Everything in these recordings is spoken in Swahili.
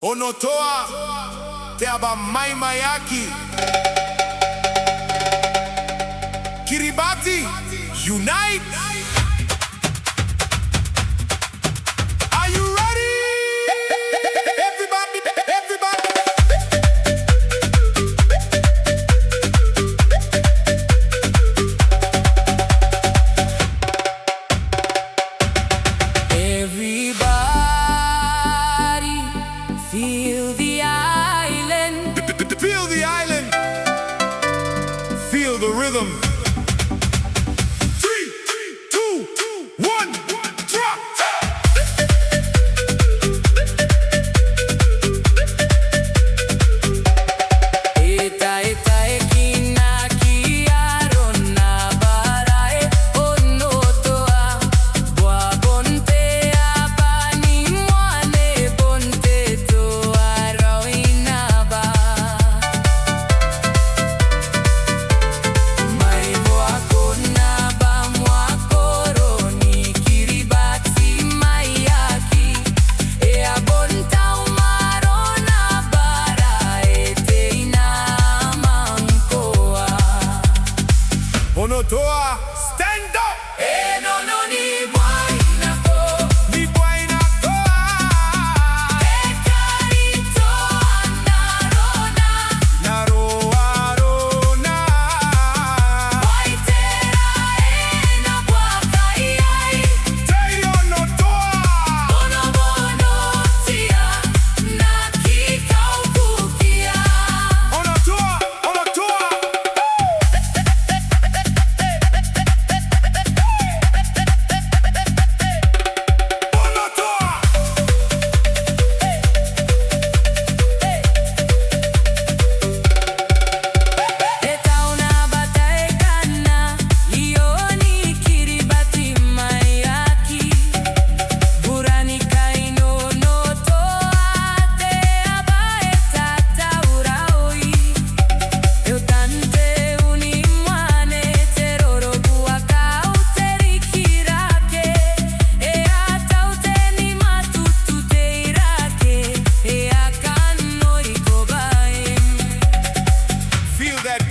Onotoa te aba maimayaki Kiribati unite. Are you ready? Everybody. Feel the island. Feel the island. Feel the rhythm. 3, 2, 1, drop. Onotoa, stand up!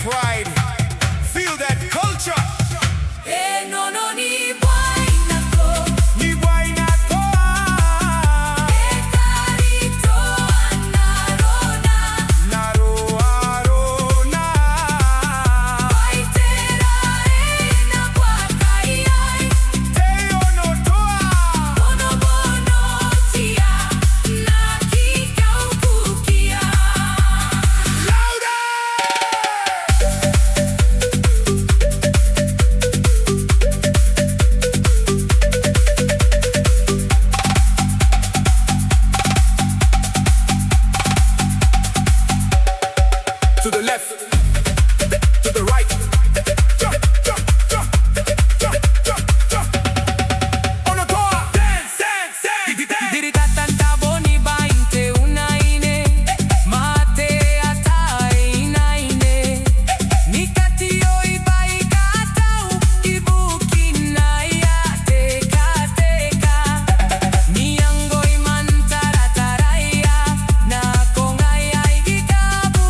Pride, feel that culture. To the left, to the right. Jump, jump, jump, jump, jump, jump. Onotoa, dance, dance, dance, dance. Diritata boni bainte uninaine, mate atai naine. Nikati oi bai katau, ibuki naia teka teka. Niangoi mantara taraya, na kongaia ikabu.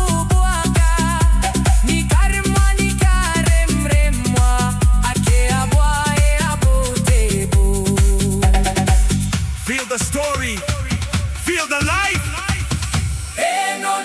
Feel the story, feel the life. No,